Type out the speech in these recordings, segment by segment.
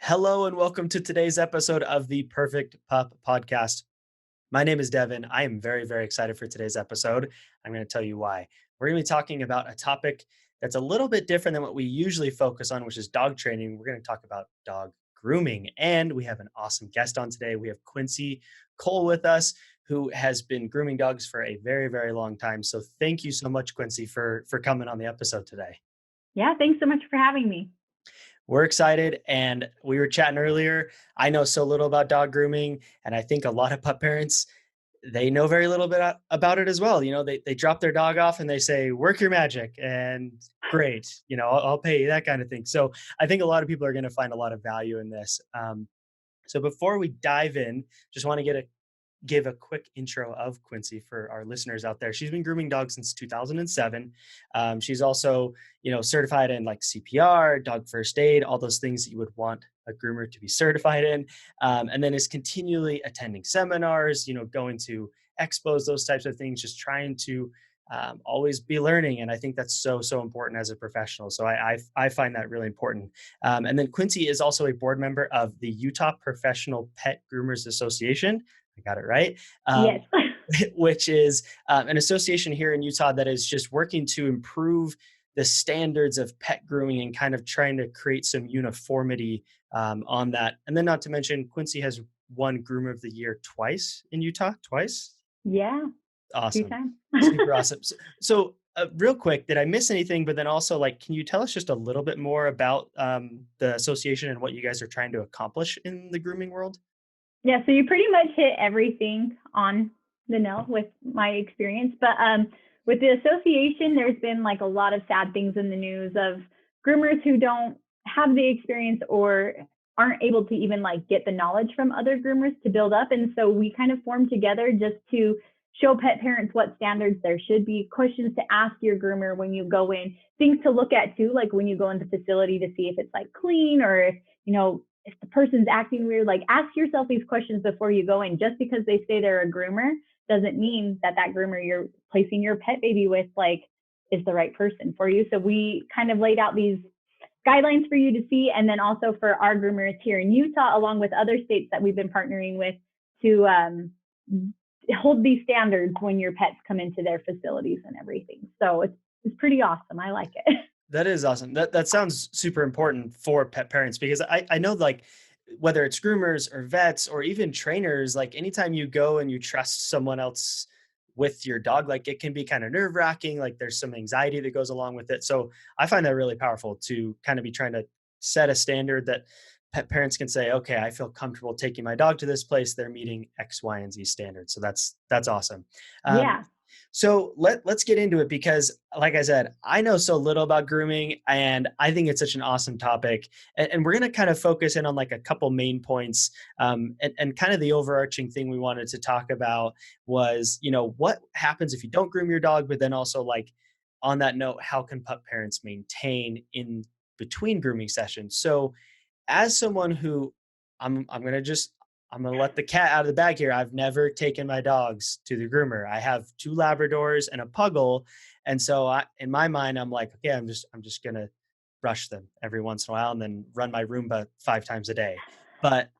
Hello and welcome to today's episode of the Perfect Pup Podcast. My name is Devin. I am very, very excited for today's episode. I'm going to tell you why. We're going to be talking about a topic that's a little bit different than what we usually focus on, which is dog training. We're going to talk about dog grooming. And we have an awesome guest on today. We have Quinci Cole with us, who has been grooming dogs for a very, very long time. So thank you so much, Quinci, for coming on the episode today. Yeah, thanks so much for having me. We're excited. And we were chatting earlier. I know so little about dog grooming, and I think a lot of pup parents, they know very little bit about it as well. They drop their dog off and they say, work your magic and great, I'll pay you, that kind of thing. So I think a lot of people are going to find a lot of value in this. So before we dive in, just want to give a quick intro of Quinci for our listeners out there. She's been grooming dogs since 2007. She's also, certified in like CPR, dog first aid, all those things that you would want a groomer to be certified in. And then is continually attending seminars, going to expos, those types of things, just trying to always be learning. And I think that's so, so important as a professional. So I find that really important. And then Quinci is also a board member of the Utah Professional Pet Groomers Association. I got it right. Yes. Which is an association here in Utah that is just working to improve the standards of pet grooming and kind of trying to create some uniformity on that. And then not to mention, Quinci has won Groomer of the Year twice in Utah, twice. Yeah, two Awesome. times. Super awesome. So real quick, did I miss anything? But then also, can you tell us just a little bit more about the association and what you guys are trying to accomplish in the grooming world? Yeah, so you pretty much hit everything on the nail with my experience. But with the association, there's been like a lot of sad things in the news of groomers who don't have the experience or aren't able to even like get the knowledge from other groomers to build up. And so we kind of formed together just to show pet parents what standards there should be, questions to ask your groomer when you go in, things to look at too, like when you go into the facility to see if it's like clean or if the person's acting weird, like ask yourself these questions before you go in. Just because they say they're a groomer doesn't mean that groomer you're placing your pet baby with is the right person for you. So we kind of laid out these guidelines for you to see, and then also for our groomers here in Utah, along with other states that we've been partnering with to hold these standards when your pets come into their facilities and everything. So it's pretty awesome. I like it. That is awesome. That sounds super important for pet parents because I know whether it's groomers or vets or even trainers, anytime you go and you trust someone else with your dog, it can be kind of nerve wracking. There's some anxiety that goes along with it. So I find that really powerful to kind of be trying to set a standard that pet parents can say, okay, I feel comfortable taking my dog to this place. They're meeting X, Y, and Z standards. So that's awesome. Yeah. So let's get into it because, like I said, I know so little about grooming, and I think it's such an awesome topic. And we're going to kind of focus in on a couple main points. And kind of the overarching thing we wanted to talk about was, what happens if you don't groom your dog, but then also on that note, how can pup parents maintain in between grooming sessions? So as someone who I'm going to let the cat out of the bag here. I've never taken my dogs to the groomer. I have two Labradors and a Puggle. And so in my mind, I'm like, okay, I'm just going to brush them every once in a while and then run my Roomba 5 times a day. But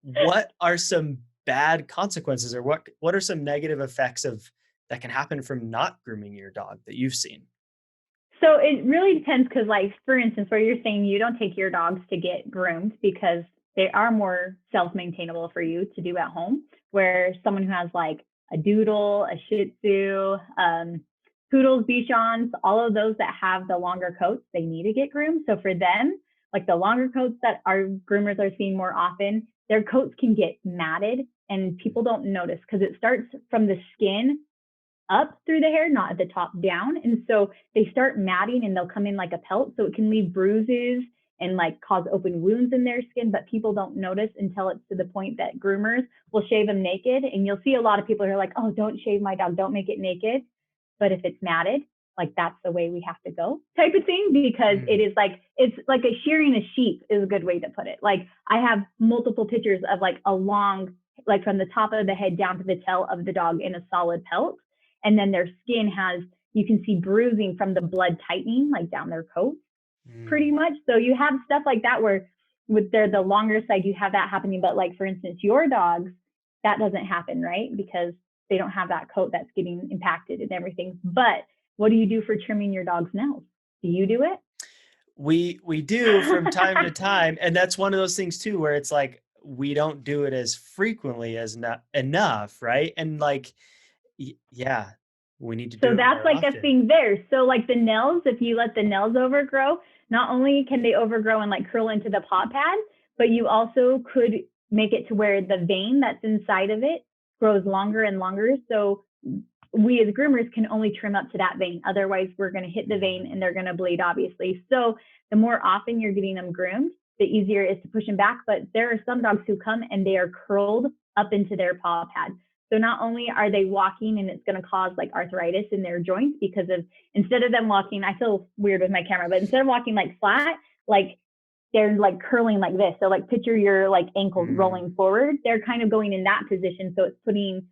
what are some bad consequences or what are some negative effects that can happen from not grooming your dog that you've seen? So it really depends because, for instance, where you're saying you don't take your dogs to get groomed because they are more self-maintainable for you to do at home, where someone who has a doodle, a Shih Tzu, poodles, Bichons, all of those that have the longer coats, they need to get groomed. So for them, the longer coats that our groomers are seeing more often, their coats can get matted and people don't notice because it starts from the skin up through the hair, not at the top down. And so they start matting and they'll come in like a pelt. So it can leave bruises and cause open wounds in their skin, but people don't notice until it's to the point that groomers will shave them naked. And you'll see a lot of people who are like, oh, don't shave my dog, don't make it naked. But if it's matted, that's the way we have to go type of thing, because it is it's like a shearing a sheep is a good way to put it. I have multiple pictures of a long, from the top of the head down to the tail of the dog in a solid pelt. And then their skin you can see bruising from the blood tightening, down their coat, pretty much. So you have stuff like that where with the longer side, you have that happening. But like, for instance, your dogs, that doesn't happen, right? Because they don't have that coat that's getting impacted and everything. But what do you do for trimming your dog's nails? Do you do it? We do from time to time, and that's one of those things too where it's like we don't do it as frequently as not enough, right? And like yeah, we need to So do it that's more like a often. thing there. So like the nails, if you let the nails overgrow, not only can they overgrow and like curl into the paw pad, but you also could make it to where the vein that's inside of it grows longer and longer. So we as groomers can only trim up to that vein. Otherwise, we're going to hit the vein and they're going to bleed, obviously. So the more often you're getting them groomed, the easier it is to push them back. But there are some dogs who come and they are curled up into their paw pad. So not only are they walking and it's going to cause like arthritis in their joints because of, instead of them walking, I feel weird with my camera, but instead of walking like flat, like they're like curling like this. So like picture your like ankles Mm, rolling forward. They're kind of going in that position. So it's putting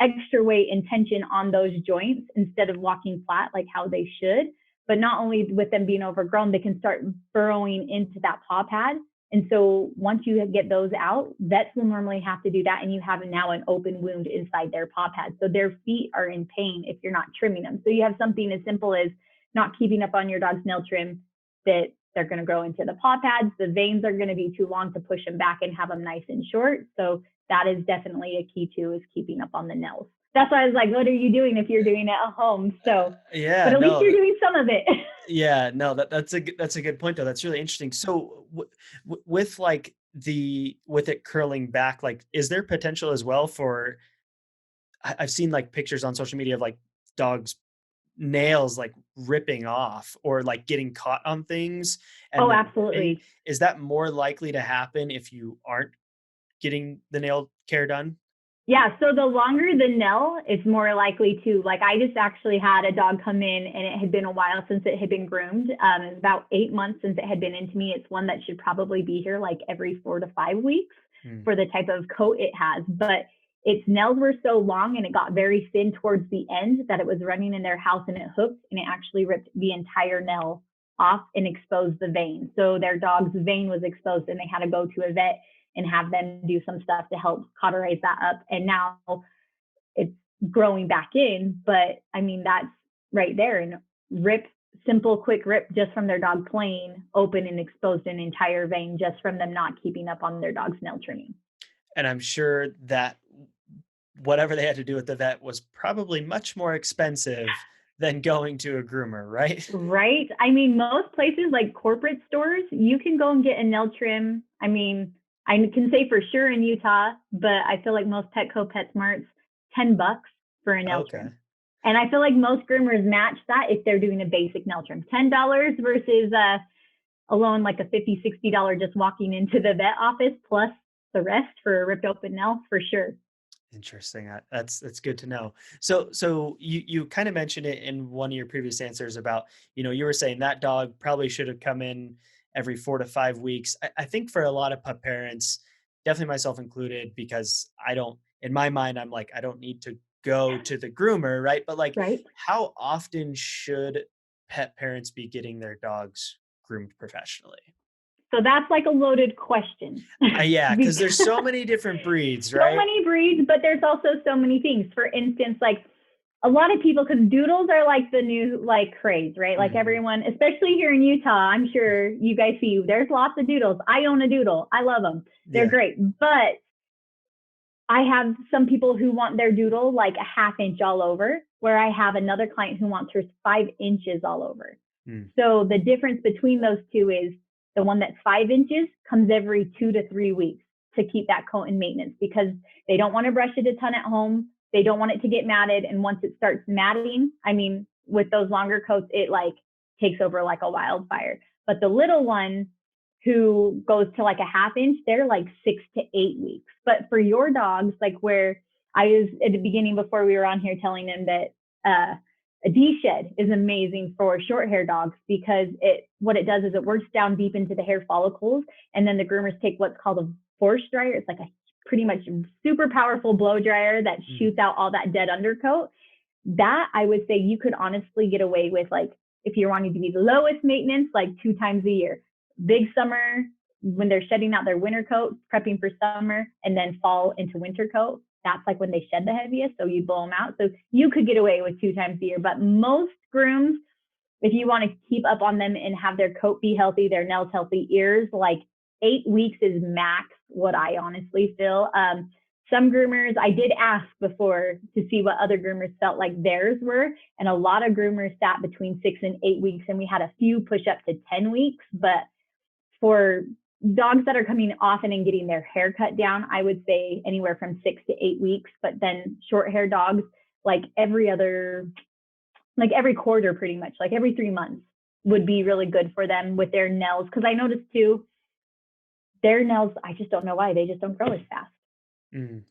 extra weight and tension on those joints instead of walking flat like how they should. But not only with them being overgrown, they can start burrowing into that paw pad. And so once you get those out, vets will normally have to do that. And you have now an open wound inside their paw pad. So their feet are in pain if you're not trimming them. So you have something as simple as not keeping up on your dog's nail trim that they're going to grow into the paw pads. The veins are going to be too long to push them back and have them nice and short. So that is definitely a key too, is keeping up on the nails. That's why I was like, what are you doing if you're doing it at home? So, but yeah, at least no, you're doing some of it. yeah, no, that's a good point though. That's really interesting. So with like with it curling back, like is there potential as well for I've seen like pictures on social media of like dogs nails like ripping off or like getting caught on things and Oh, then ripping. absolutely. Is that more likely to happen if you aren't getting the nail care done? Yeah, so the longer the nail, it's more likely to, like, I just actually had a dog come in and it had been a while since it had been groomed. It was about 8 months since it had been into me. It's one that should probably be here like every 4 to 5 weeks Hmm. for the type of coat it has. But its nails were so long and it got very thin towards the end that it was running in their house and it hooked and it actually ripped the entire nail off and exposed the vein. So their dog's vein was exposed and they had to go to a vet and have them do some stuff to help cauterize that up. And now it's growing back in. But I mean, that's right there. And rip, simple, quick rip just from their dog playing, open and exposed an entire vein just from them not keeping up on their dog's nail trimming. And I'm sure that whatever they had to do with the vet was probably much more expensive than going to a groomer, right? Right. I mean, most places like corporate stores, you can go and get a nail trim. I mean, I can say for sure in Utah, but I feel like most Petco, PetSmarts, $10 for a nail Okay. trim. And I feel like most groomers match that if they're doing a basic nail trim. $10 versus alone like a $50, $60 just walking into the vet office plus the rest for a ripped open nail for sure. Interesting. That's good to know. So you kind of mentioned it in one of your previous answers about, you were saying that dog probably should have come in every 4 to 5 weeks. I think for a lot of pup parents, definitely myself included, because I don't, in my mind, I'm like, I don't need to go to the groomer, right? But like, Right. how often should pet parents be getting their dogs groomed professionally? So that's like a loaded question Yeah, because there's because so many different breeds, so right? many breeds, but there's also so many things. For instance, like a lot of people, because doodles are like the new like craze, right? Like Hmm. everyone, especially here in Utah, I'm sure you guys see there's lots of doodles. I own a doodle. I love them. They're Yeah. great. But I have some people who want their doodle like a half inch all over, where I have another client who wants hers 5 inches all over. Mm. So the difference between those two is the one that's 5 inches comes every 2 to 3 weeks to keep that coat in maintenance because they don't want to brush it a ton at home. They don't want it to get matted. And once it starts matting, I mean, with those longer coats, it like takes over like a wildfire. But the little one who goes to like a half inch, they're like 6 to 8 weeks. But for your dogs, like where I was at the beginning before we were on here telling them that a D shed is amazing for short hair dogs because what it does is it works down deep into the hair follicles, and then the groomers take what's called a force dryer. It's like a pretty much super powerful blow dryer that Mm. shoots out all that dead undercoat. That I would say you could honestly get away with, like if you're wanting to be the lowest maintenance, like 2 times a year. Big summer, when they're shedding out their winter coat, prepping for summer, and then fall into winter coat, that's like when they shed the heaviest. So you blow them out. So you could get away with 2 times a year, but most grooms, if you want to keep up on them and have their coat be healthy, their nails healthy, ears, like 8 weeks is max, what I honestly feel. Some groomers, I did ask before to see what other groomers felt like theirs were. And a lot of groomers sat between 6 and 8 weeks, and we had a few push up to 10 weeks. But for dogs that are coming often and getting their hair cut down, I would say anywhere from 6 to 8 weeks. But then short hair dogs, like every quarter, pretty much, like every 3 months would be really good for them with their nails. Because I noticed too, their nails, I just don't know why, they just don't grow as fast.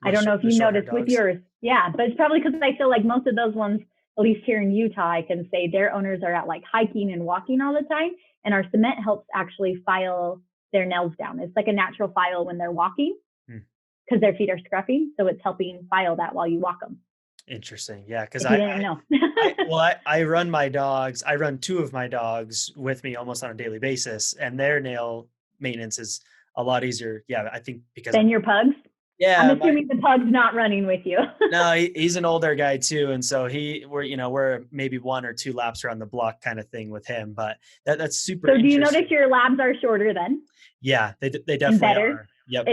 I don't know if you noticed with yours. Yeah, but it's probably because I feel like most of those ones, at least here in Utah, I can say their owners are out like hiking and walking all the time. And our cement helps actually file their nails down. It's like a natural file when they're walking because their feet are scruffy. So it's helping file that while you walk them. Interesting. Yeah. Cause I didn't know. I run my dogs. I run 2 of my dogs with me almost on a daily basis, and their nail maintenance is a lot easier. Yeah. I think because than your pugs. Yeah, I'm assuming the pug's not running with you. No, he's an older guy too, and so we're maybe 1 or 2 laps around the block kind of thing with him. But that's super. So do you notice your labs are shorter then? Yeah, they definitely better? Are. Yep.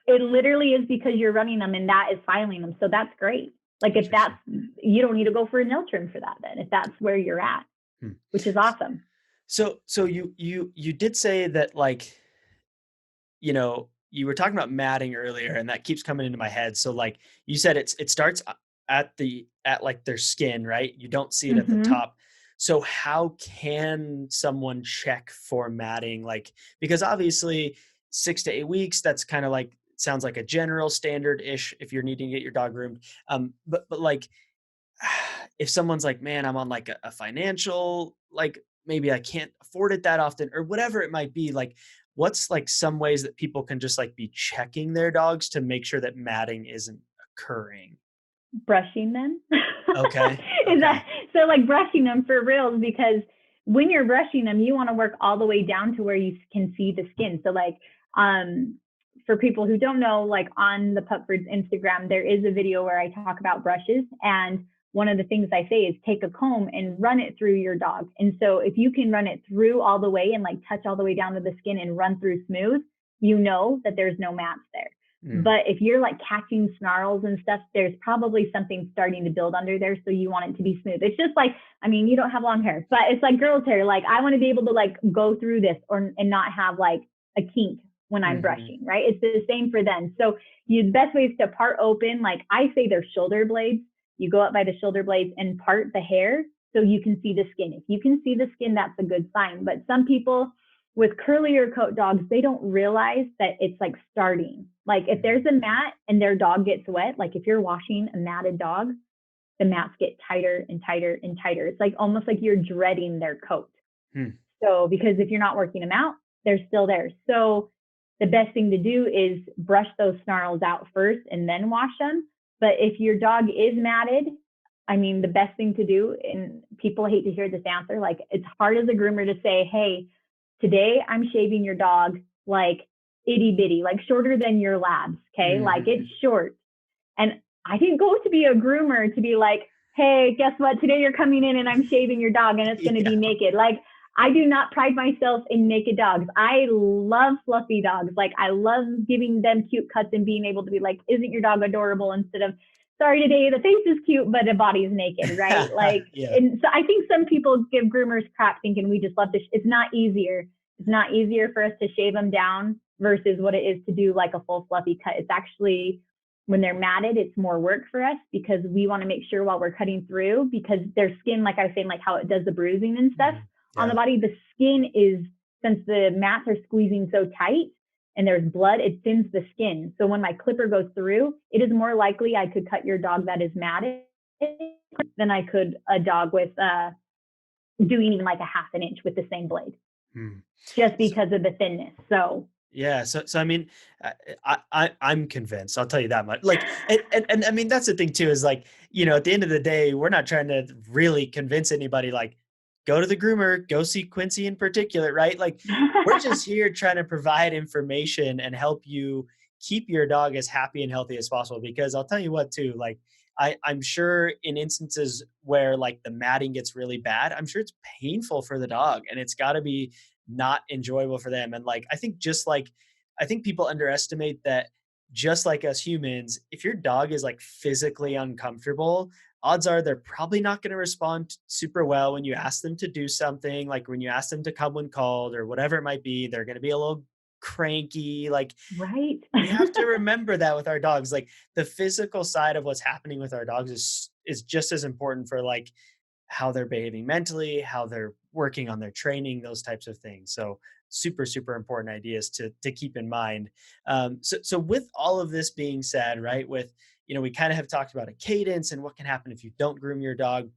It literally is because you're running them, and that is filing them. So that's great. Like if that's, you don't need to go for a nail trim for that then, if that's where you're at, which is awesome. So you did say that, like, you were talking about matting earlier, and that keeps coming into my head. So like you said, it starts at like their skin, right? You don't see it at the top. So how can someone check for matting? Like, because obviously 6 to 8 weeks, that's kind of like, sounds like a general standard-ish if you're needing to get your dog groomed. But like, if someone's like, man, I'm on like a financial, like maybe I can't afford it that often, or whatever it might be, like, what's like some ways that people can just like be checking their dogs to make sure that matting isn't occurring? Brushing them. Okay. So like brushing them for reals, because when you're brushing them, you want to work all the way down to where you can see the skin. So like, for people who don't know, like on the Pupford's Instagram, there is a video where I talk about brushes. And one of the things I say is take a comb and run it through your dog. And so if you can run it through all the way and like touch all the way down to the skin and run through smooth, you know that there's no mats there. But if you're like catching snarls and stuff, there's probably something starting to build under there. So you want it to be smooth. It's just like, I mean, you don't have long hair, but it's like girls' hair. Like I want to be able to like go through this and not have like a kink when I'm brushing, right? It's the same for them. So the best way is to part open. Like I say they're shoulder blades. You go up by the shoulder blades and part the hair so you can see the skin. If you can see the skin, that's a good sign. But some people with curlier coat dogs, they don't realize that it's like starting. Like if there's a mat and their dog gets wet, like if you're washing a matted dog, the mats get tighter and tighter and tighter. It's like almost like you're dreading their coat. So because if you're not working them out, they're still there. So the best thing to do is brush those snarls out first and then wash them. But if your dog is matted, I mean, the best thing to do, and people hate to hear this answer, like it's hard as a groomer to say, hey, today I'm shaving your dog like itty bitty, like shorter than your labs. Okay. Like it's short. And I didn't go to be a groomer to be like, hey, guess what? Today you're coming in and I'm shaving your dog and it's going to be naked. Like I do not pride myself in naked dogs. I love fluffy dogs. Like I love giving them cute cuts and being able to be like, isn't your dog adorable? Instead of, sorry, today the face is cute, but the body is naked, right? Like, and so I think some people give groomers crap thinking we just love to, it's not easier. It's not easier for us to shave them down versus what it is to do like a full fluffy cut. It's actually, when they're matted, it's more work for us because we want to make sure while we're cutting through, because their skin, like I was saying, like how it does the bruising and stuff on the body, the skin is, since the mats are squeezing so tight and there's blood, it thins the skin. So when my clipper goes through, it is more likely I could cut your dog that is matted than I could a dog with doing even like a half an inch with the same blade, just because of the thinness. So yeah. So I mean, I'm convinced. I'll tell you that much. Like, and I mean, that's the thing too, is like, at the end of the day, we're not trying to really convince anybody. Like, go to the groomer, go see Quincy in particular, right? Like we're just here trying to provide information and help you keep your dog as happy and healthy as possible. Because I'll tell you what, too, like I'm sure in instances where like the matting gets really bad, I'm sure it's painful for the dog and it's got to be not enjoyable for them. And like, I think people underestimate that just like us humans, if your dog is like physically uncomfortable, odds are they're probably not going to respond super well when you ask them to do something, like when you ask them to come when called or whatever it might be. They're going to be a little cranky. Like Right. we have to remember that with our dogs. Like the physical side of what's happening with our dogs is just as important for like how they're behaving mentally, how they're working on their training, those types of things. So super, super important ideas to keep in mind. So with all of this being said, right, with, we kind of have talked about a cadence and what can happen if you don't groom your dog.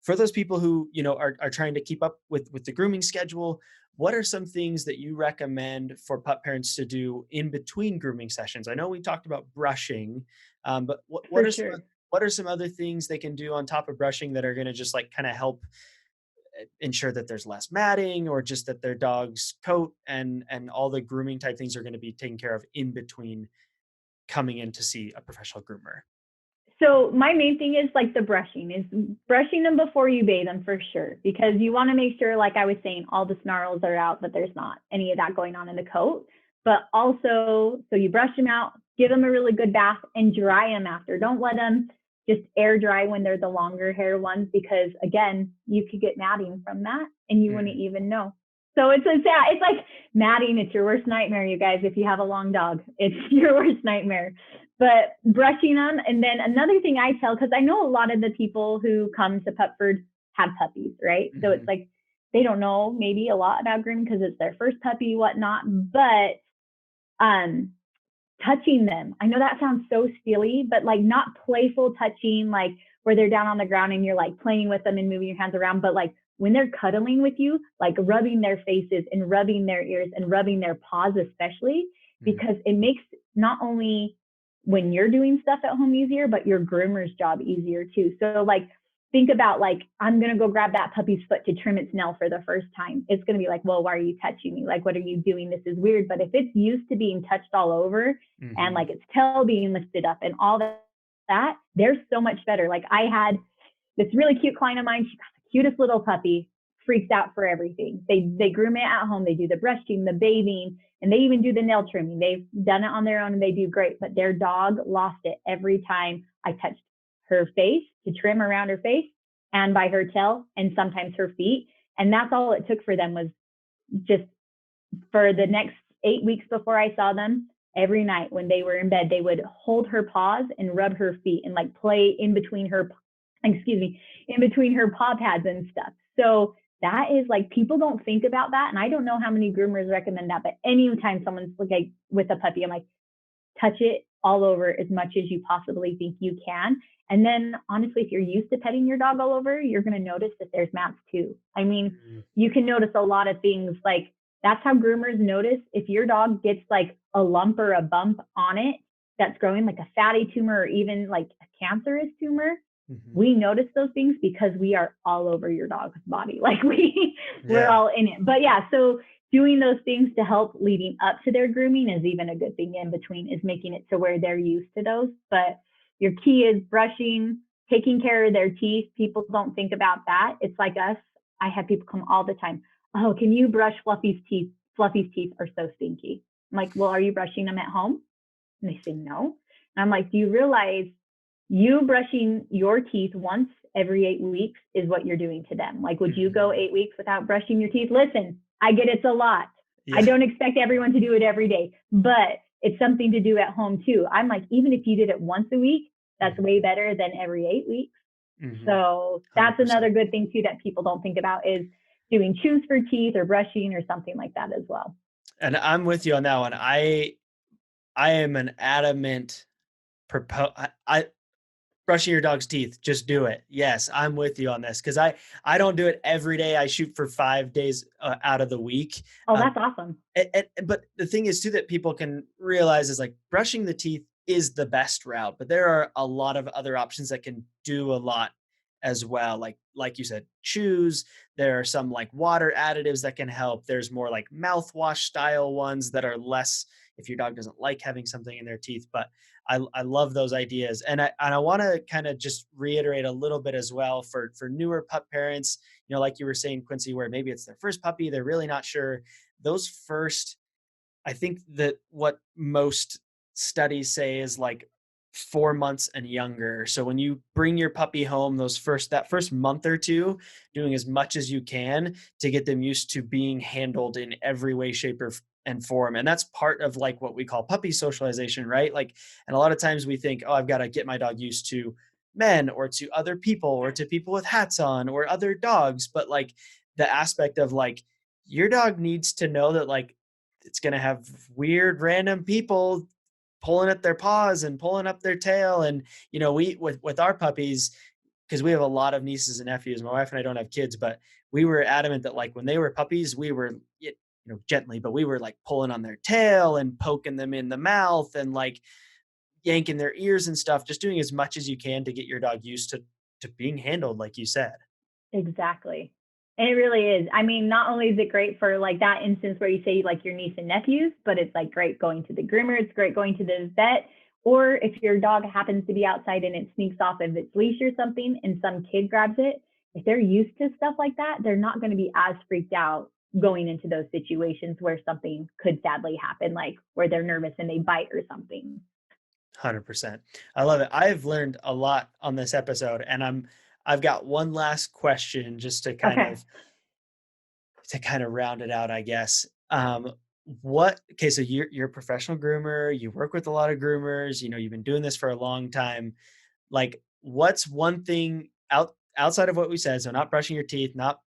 For those people who, are trying to keep up with the grooming schedule, what are some things that you recommend for pup parents to do in between grooming sessions? I know we talked about brushing, but For sure. what are some other things they can do on top of brushing that are going to just like kind of help ensure that there's less matting, or just that their dog's coat and all the grooming type things are going to be taken care of in between coming in to see a professional groomer? So my main thing is like the brushing is brushing them before you bathe them for sure, because you want to make sure, like I was saying, all the snarls are out, that there's not any of that going on in the coat. But also, so you brush them out, give them a really good bath, and dry them after. Don't let them just air dry when they're the longer hair ones, because again, you could get matting from that and you wouldn't Mm, even know. So it's sad. It's like matting. It's your worst nightmare, you guys. If you have a long dog, it's your worst nightmare. But brushing them, and then another thing I tell, because I know a lot of the people who come to Pupford have puppies, right? So it's mhm, like they don't know maybe a lot about grooming because it's their first puppy, whatnot. But um, touching them. I know that sounds so silly, but like not playful touching, like where they're down on the ground and you're like playing with them and moving your hands around, but like when they're cuddling with you, like rubbing their faces and rubbing their ears and rubbing their paws, especially mhm, because it makes not only when you're doing stuff at home easier, but your groomer's job easier too. So like think about like I'm gonna go grab that puppy's foot to trim its nail for the first time. It's gonna be like, well, why are you touching me? Like, what are you doing? This is weird. But if it's used to being touched all over and mhm. like its tail being lifted up and all that, they're so much better. Like I had this really cute client of mine. She got the cutest little puppy, freaks out for everything. They groom it at home. They do the brushing, the bathing, and they even do the nail trimming. They've done it on their own and they do great. But their dog lost it every time I touched her face to trim around her face and by her tail and sometimes her feet. And that's all it took for them was just for the next 8 weeks before I saw them, every night when they were in bed, they would hold her paws and rub her feet and like play in between her, excuse me, in between her paw pads and stuff. So that is like people don't think about that. And I don't know how many groomers recommend that, but anytime someone's like with a puppy, I'm like, touch it all over as much as you possibly think you can. And then honestly, if you're used to petting your dog all over, you're going to notice that there's mats too. I mean, Mm, you can notice a lot of things like that's how groomers notice if your dog gets like a lump or a bump on it that's growing, like a fatty tumor or even like a cancerous tumor. mhm. We notice those things because we are all over your dog's body. Like we're Yeah. all in it. But yeah, so doing those things to help leading up to their grooming is even a good thing in between, is making it to where they're used to those. But your key is brushing, taking care of their teeth. People don't think about that. It's like us. I have people come all the time. Oh, can you brush Fluffy's teeth? Fluffy's teeth are so stinky. I'm like, well, are you brushing them at home? And they say no. And I'm like, do you realize you brushing your teeth once every 8 weeks is what you're doing to them? Like, would you go Mhm. 8 weeks without brushing your teeth? Listen, I get it's a lot. I Yeah. don't expect everyone to do it every day, but it's something to do at home too. I'm like, even if you did it once a week, that's Mhm, way better than every 8 weeks. mhm. So that's another 100%. good thing too that people don't think about is doing chews for teeth or brushing or something like that as well. And I'm with you on that one. I am an adamant I brushing your dog's teeth, just do it. Yes, I'm with you on this because I don't do it every day. I shoot for 5 days out of the week. Oh, Um, that's awesome. but the thing is too that people can realize is like brushing the teeth is the best route, but there are a lot of other options that can do a lot as well. Like you said, chews. There are some like water additives that can help. There's more like mouthwash style ones that are less if your dog doesn't like having something in their teeth. But I love those ideas. And I want to kind of just reiterate a little bit as well for newer pup parents, like you were saying, Quincy, where maybe it's their first puppy, they're really not sure. Those first I think that what most studies say is like 4 months and younger. So when you bring your puppy home, that first month or two, doing as much as you can to get them used to being handled in every way, shape, and form. And that's part of like what we call puppy socialization, right? Like, and a lot of times we think, oh, I've got to get my dog used to men or to other people or to people with hats on or other dogs. But like the aspect of like, your dog needs to know that like it's going to have weird random people pulling at their paws and pulling up their tail. And we with our puppies, because we have a lot of nieces and nephews, my wife and I don't have kids, but we were adamant that like when they were puppies, we were gently, but we were like pulling on their tail and poking them in the mouth and like yanking their ears and stuff, just doing as much as you can to get your dog used to being handled like you said. Exactly. And it really is. I mean, not only is it great for like that instance where you say like your niece and nephews, but it's like great going to the groomer. It's great going to the vet. Or if your dog happens to be outside and it sneaks off of its leash or something and some kid grabs it, if they're used to stuff like that, they're not going to be as freaked out going into those situations where something could sadly happen, like where they're nervous and they bite or something. 100%. I love it. I've learned a lot on this episode, and I've got one last question just Okay. to kind of round it out, I guess. Okay, so you're a professional groomer, you work with a lot of groomers, you've been doing this for a long time. Like, what's one thing outside of what we said, so not brushing your teeth, not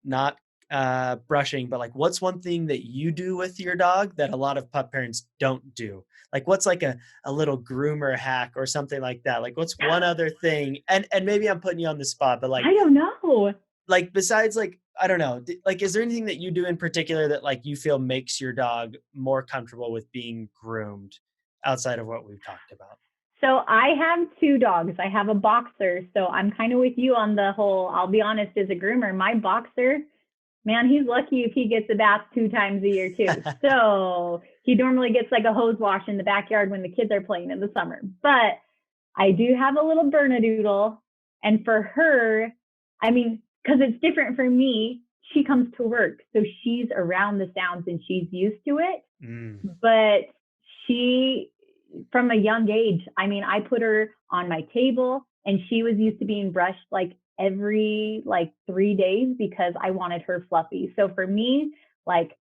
brushing, but like what's one thing that you do with your dog that a lot of pup parents don't do? Like what's like a little groomer hack or something like that? Like what's one other thing? And maybe I'm putting you on the spot, but I don't know. like besides like I don't know, like is there anything that you do in particular that like you feel makes your dog more comfortable with being groomed outside of what we've talked about? So I have two dogs. I have a boxer. So I'm kind of with you on the whole, I'll be honest, as a groomer, my boxer, man, he's lucky if he gets a bath 2 times a year too. So he normally gets like a hose wash in the backyard when the kids are playing in the summer. But I do have a little Bernedoodle. And for her, I mean, because it's different for me, she comes to work. So she's around the sounds and she's used to it. Mm, But she, from a young age, I mean, I put her on my table and she was used to being brushed like every like 3 days because I wanted her fluffy. So for me, like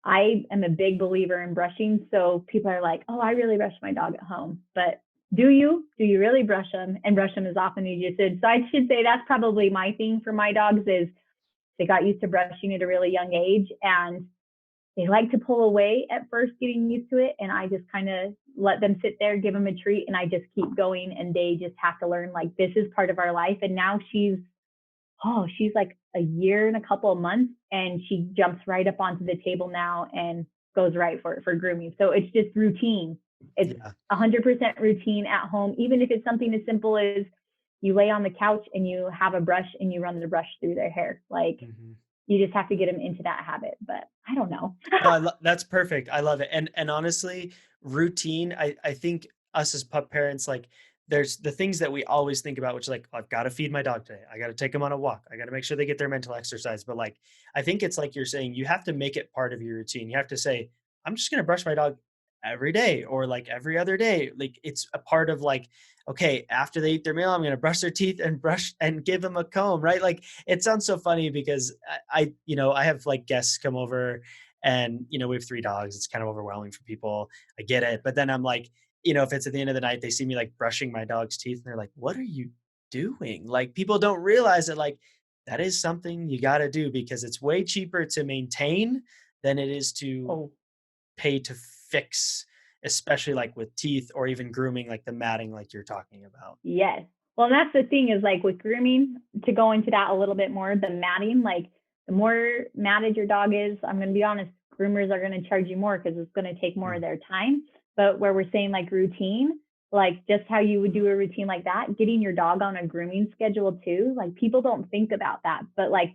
I am a big believer in brushing. So people are like, oh, I really brush my dog at home. But do you? Do you really brush them and brush them as often as you should? So I should say that's probably my thing for my dogs is they got used to brushing at a really young age and they like to pull away at first getting used to it. And I just kind of let them sit there, give them a treat, and I just keep going. And they just have to learn like this is part of our life. And now she's like a year and a couple of months and she jumps right up onto the table now and goes right for it for grooming. So it's just routine. It's yeah. 100% routine at home, even if it's something as simple as you lay on the couch and you have a brush and you run the brush through their hair. Like Mhm. you just have to get them into that habit. But I don't know. No, that's perfect. I love it. And honestly, routine, I think us as pup parents, like there's the things that we always think about, which is like, I've got to feed my dog today. I got to take them on a walk. I got to make sure they get their mental exercise. But like, I think it's like you're saying, you have to make it part of your routine. You have to say, I'm just going to brush my dog every day or like every other day. Like it's a part of like, okay, after they eat their meal, I'm going to brush their teeth and brush and give them a comb, right? Like it sounds so funny because I have like guests come over and we have 3 dogs. It's kind of overwhelming for people. I get it. But then I'm like, if it's at the end of the night, they see me like brushing my dog's teeth and they're like, what are you doing? Like people don't realize that like that is something you got to do because it's way cheaper to maintain than it is to Oh, pay to fix, especially like with teeth or even grooming, like the matting, like you're talking about. yes. Well, and that's the thing is like with grooming, to go into that a little bit more, the matting, like the more matted your dog is, I'm going to be honest, groomers are going to charge you more because it's going to take more of Mm, their time. But where we're saying like routine, like just how you would do a routine like that, getting your dog on a grooming schedule too. Like people don't think about that, but like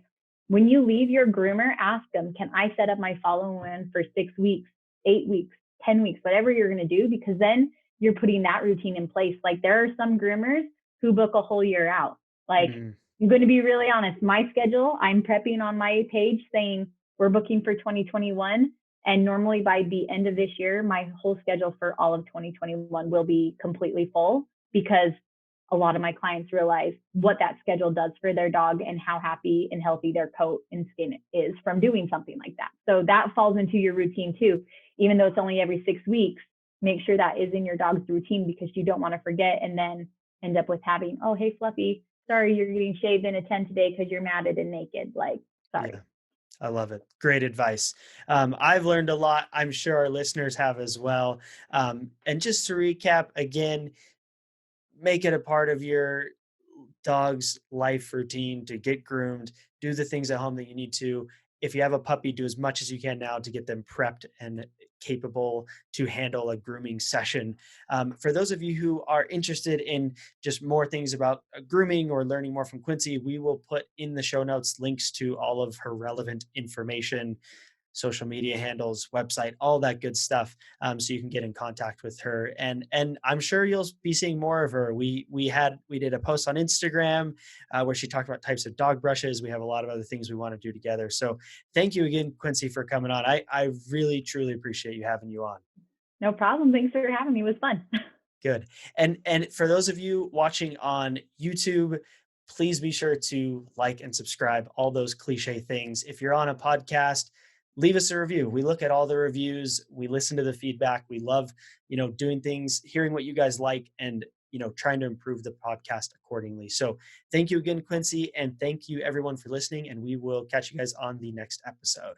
when you leave your groomer, ask them, can I set up my following one for 6 weeks, 8 weeks, 10 weeks, whatever you're going to do? Because then you're putting that routine in place. Like there are some groomers who book a whole year out. Like Mm, I'm going to be really honest, my schedule, I'm prepping on my page saying we're booking for 2021. And normally by the end of this year, my whole schedule for all of 2021 will be completely full because a lot of my clients realize what that schedule does for their dog and how happy and healthy their coat and skin is from doing something like that. So that falls into your routine too. Even though it's only every 6 weeks, make sure that is in your dog's routine because you don't want to forget and then end up with having, oh, hey, Fluffy, sorry, you're getting shaved in a 10 today because you're matted and naked. Like, yeah. sorry. I love it. Great advice. I've learned a lot. I'm sure our listeners have as well. And just to recap again, make it a part of your dog's life routine to get groomed, do the things at home that you need to. If you have a puppy, do as much as you can now to get them prepped and capable to handle a grooming session. For those of you who are interested in just more things about grooming or learning more from Quinci, we will put in the show notes links to all of her relevant information, social media handles, website, all that good stuff, so you can get in contact with her. And I'm sure you'll be seeing more of her. We did a post on Instagram where she talked about types of dog brushes. We have a lot of other things we want to do together. So thank you again, Quinci, for coming on. I really truly appreciate you having you on. No problem. Thanks for having me. It was fun. Good. And for those of you watching on YouTube, please be sure to like and subscribe, all those cliche things. If you're on a podcast, leave us a review. We look at all the reviews, we listen to the feedback. We love, doing things, hearing what you guys like and, trying to improve the podcast accordingly. So thank you again, Quinci, and thank you everyone for listening, and we will catch you guys on the next episode.